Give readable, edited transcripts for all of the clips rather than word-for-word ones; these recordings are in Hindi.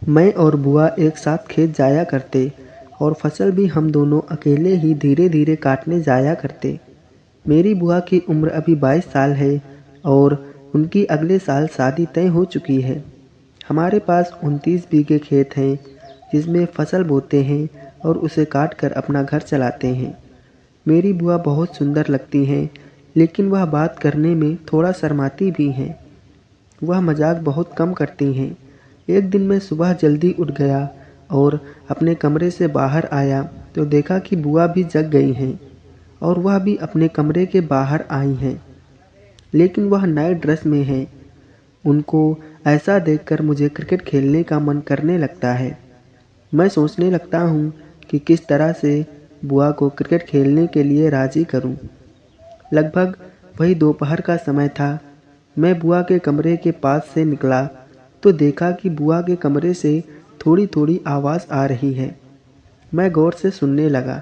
मैं और बुआ एक साथ खेत जाया करते और फसल भी हम दोनों अकेले ही धीरे धीरे काटने जाया करते। मेरी बुआ की उम्र अभी 22 साल है और उनकी अगले साल शादी तय हो चुकी है। हमारे पास 29 बीघे खेत हैं जिसमें फसल बोते हैं और उसे काट कर अपना घर चलाते हैं। मेरी बुआ बहुत सुंदर लगती हैं, लेकिन वह बात करने में थोड़ा शर्माती भी हैं। वह मजाक बहुत कम करती हैं। एक दिन मैं सुबह जल्दी उठ गया और अपने कमरे से बाहर आया तो देखा कि बुआ भी जग गई हैं और वह भी अपने कमरे के बाहर आई हैं, लेकिन वह नए ड्रेस में हैं। उनको ऐसा देखकर मुझे क्रिकेट खेलने का मन करने लगता है। मैं सोचने लगता हूँ कि किस तरह से बुआ को क्रिकेट खेलने के लिए राज़ी करूँ। लगभग वही दोपहर का समय था। मैं बुआ के कमरे के पास से निकला तो देखा कि बुआ के कमरे से थोड़ी थोड़ी आवाज़ आ रही है। मैं गौर से सुनने लगा,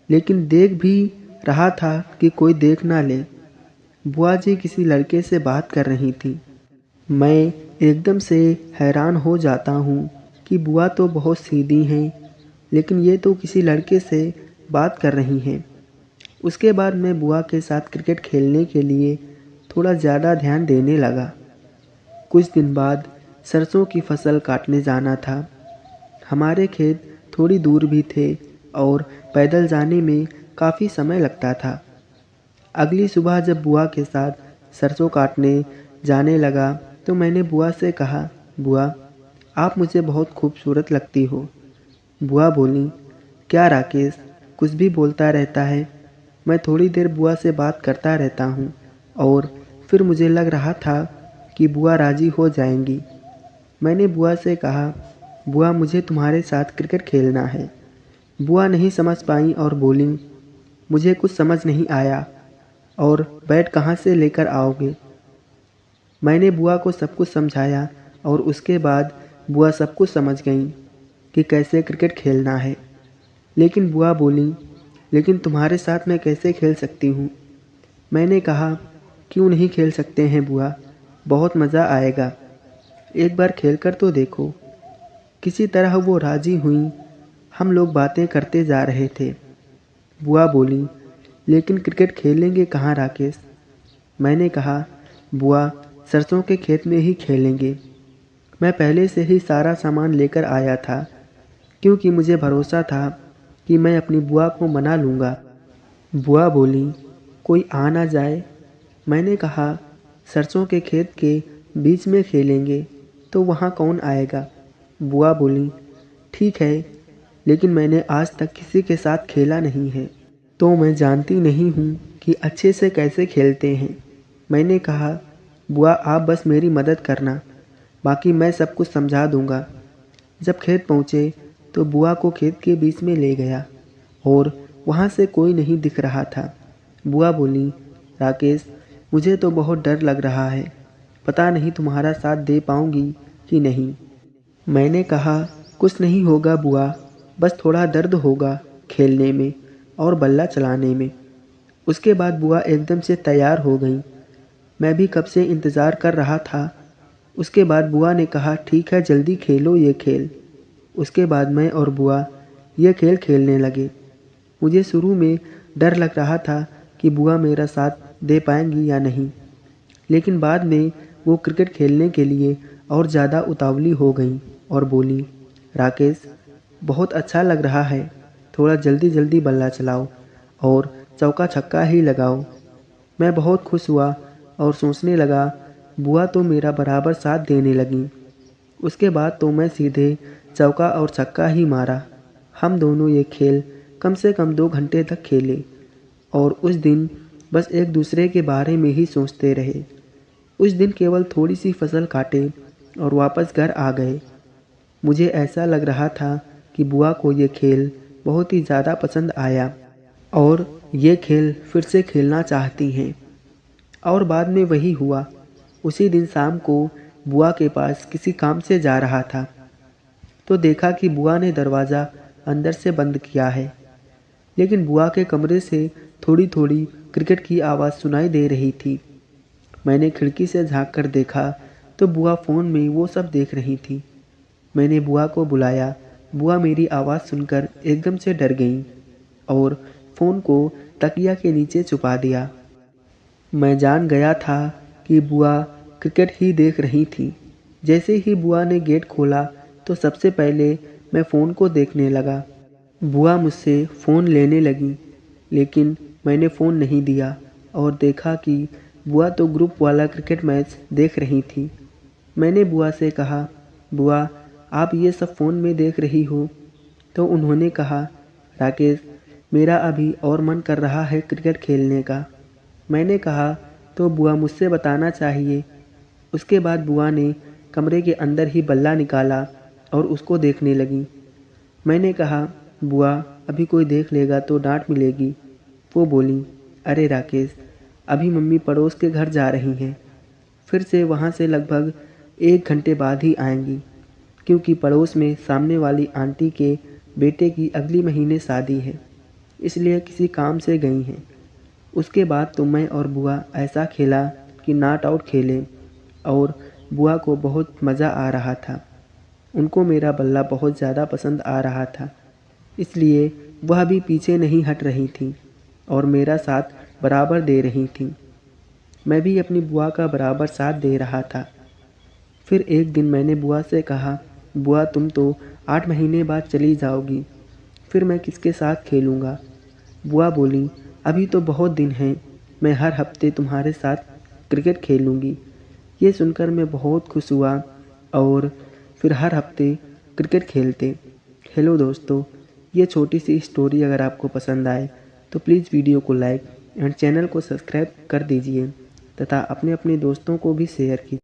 लेकिन देख भी रहा था कि कोई देख ना ले। बुआ जी किसी लड़के से बात कर रही थी। मैं एकदम से हैरान हो जाता हूँ कि बुआ तो बहुत सीधी हैं, लेकिन ये तो किसी लड़के से बात कर रही हैं। उसके बाद मैं बुआ के साथ क्रिकेट खेलने के लिए थोड़ा ज़्यादा ध्यान देने लगा। कुछ दिन बाद सरसों की फसल काटने जाना था। हमारे खेत थोड़ी दूर भी थे और पैदल जाने में काफ़ी समय लगता था। अगली सुबह जब बुआ के साथ सरसों काटने जाने लगा तो मैंने बुआ से कहा, बुआ आप मुझे बहुत खूबसूरत लगती हो। बुआ बोली, क्या राकेश, कुछ भी बोलता रहता है। मैं थोड़ी देर बुआ से बात करता रहता हूँ और फिर मुझे लग रहा था कि बुआ राज़ी हो जाएंगी। मैंने बुआ से कहा, बुआ मुझे तुम्हारे साथ क्रिकेट खेलना है। बुआ नहीं समझ पाई और बोली, मुझे कुछ समझ नहीं आया और बैट कहाँ से लेकर आओगे। मैंने बुआ को सब कुछ समझाया और उसके बाद बुआ सब कुछ समझ गईं कि कैसे क्रिकेट खेलना है। लेकिन बुआ बोली, लेकिन तुम्हारे साथ मैं कैसे खेल सकती हूँ। मैंने कहा, क्यों नहीं खेल सकते हैं बुआ, बहुत मज़ा आएगा। एक बार खेल कर तो देखो। किसी तरह वो राज़ी हुई। हम लोग बातें करते जा रहे थे। बुआ बोली, लेकिन क्रिकेट खेलेंगे कहाँ राकेश। मैंने कहा, बुआ सरसों के खेत में ही खेलेंगे। मैं पहले से ही सारा सामान लेकर आया था, क्योंकि मुझे भरोसा था कि मैं अपनी बुआ को मना लूँगा। बुआ बोली, कोई आ ना जाए। मैंने कहा, सरसों के खेत के बीच में खेलेंगे तो वहाँ कौन आएगा। बुआ बोली, ठीक है, लेकिन मैंने आज तक किसी के साथ खेला नहीं है, तो मैं जानती नहीं हूँ कि अच्छे से कैसे खेलते हैं। मैंने कहा, बुआ आप बस मेरी मदद करना, बाकी मैं सब कुछ समझा दूँगा। जब खेत पहुँचे तो बुआ को खेत के बीच में ले गया और वहाँ से कोई नहीं दिख रहा था। बुआ बोली, राकेश मुझे तो बहुत डर लग रहा है, पता नहीं तुम्हारा साथ दे पाऊँगी कि नहीं। मैंने कहा, कुछ नहीं होगा बुआ, बस थोड़ा दर्द होगा खेलने में और बल्ला चलाने में। उसके बाद बुआ एकदम से तैयार हो गई। मैं भी कब से इंतज़ार कर रहा था। उसके बाद बुआ ने कहा, ठीक है जल्दी खेलो ये खेल। उसके बाद मैं और बुआ ये खेल खेलने लगे। मुझे शुरू में डर लग रहा था कि बुआ मेरा साथ दे पाएंगी या नहीं, लेकिन बाद में वो क्रिकेट खेलने के लिए और ज़्यादा उतावली हो गई और बोली, राकेश बहुत अच्छा लग रहा है, थोड़ा जल्दी जल्दी बल्ला चलाओ और चौका छक्का ही लगाओ। मैं बहुत खुश हुआ और सोचने लगा, बुआ तो मेरा बराबर साथ देने लगी। उसके बाद तो मैं सीधे चौका और छक्का ही मारा। हम दोनों ये खेल कम से कम 2 घंटे तक खेले और उस दिन बस एक दूसरे के बारे में ही सोचते रहे। उस दिन केवल थोड़ी सी फसल काटे और वापस घर आ गए। मुझे ऐसा लग रहा था कि बुआ को ये खेल बहुत ही ज़्यादा पसंद आया और ये खेल फिर से खेलना चाहती हैं। और बाद में वही हुआ। उसी दिन शाम को बुआ के पास किसी काम से जा रहा था तो देखा कि बुआ ने दरवाज़ा अंदर से बंद किया है, लेकिन बुआ के कमरे से थोड़ी थोड़ी क्रिकेट की आवाज़ सुनाई दे रही थी। मैंने खिड़की से झांक कर देखा तो बुआ फ़ोन में वो सब देख रही थी। मैंने बुआ को बुलाया। बुआ मेरी आवाज़ सुनकर एकदम से डर गईं और फ़ोन को तकिया के नीचे छुपा दिया। मैं जान गया था कि बुआ क्रिकेट ही देख रही थी। जैसे ही बुआ ने गेट खोला तो सबसे पहले मैं फ़ोन को देखने लगा। बुआ मुझसे फ़ोन लेने लगी, लेकिन मैंने फ़ोन नहीं दिया और देखा कि बुआ तो ग्रुप वाला क्रिकेट मैच देख रही थी। मैंने बुआ से कहा, बुआ आप ये सब फ़ोन में देख रही हो? तो उन्होंने कहा, राकेश मेरा अभी और मन कर रहा है क्रिकेट खेलने का। मैंने कहा, तो बुआ मुझसे बताना चाहिए। उसके बाद बुआ ने कमरे के अंदर ही बल्ला निकाला और उसको देखने लगी। मैंने कहा, बुआ अभी कोई देख लेगा तो डांट मिलेगी। वो बोली, अरे राकेश अभी मम्मी पड़ोस के घर जा रही हैं, फिर से वहाँ से लगभग 1 घंटे बाद ही आएंगी, क्योंकि पड़ोस में सामने वाली आंटी के बेटे की अगली महीने शादी है, इसलिए किसी काम से गई हैं। उसके बाद तो मैं और बुआ ऐसा खेला कि नॉट आउट खेले और बुआ को बहुत मज़ा आ रहा था। उनको मेरा बल्ला बहुत ज़्यादा पसंद आ रहा था, इसलिए वह भी पीछे नहीं हट रही थी और मेरा साथ बराबर दे रही थी। मैं भी अपनी बुआ का बराबर साथ दे रहा था। फिर एक दिन मैंने बुआ से कहा, बुआ तुम तो 8 महीने बाद चली जाओगी, फिर मैं किसके साथ खेलूँगा? बुआ बोली, अभी तो बहुत दिन हैं, मैं हर हफ्ते तुम्हारे साथ क्रिकेट खेलूँगी। ये सुनकर मैं बहुत खुश हुआ और फिर हर हफ्ते क्रिकेट खेलते। हेलो दोस्तों, ये छोटी सी स्टोरी अगर आपको पसंद आए तो प्लीज़ वीडियो को लाइक एंड चैनल को सब्सक्राइब कर दीजिए तथा अपने अपने दोस्तों को भी शेयर कीजिए।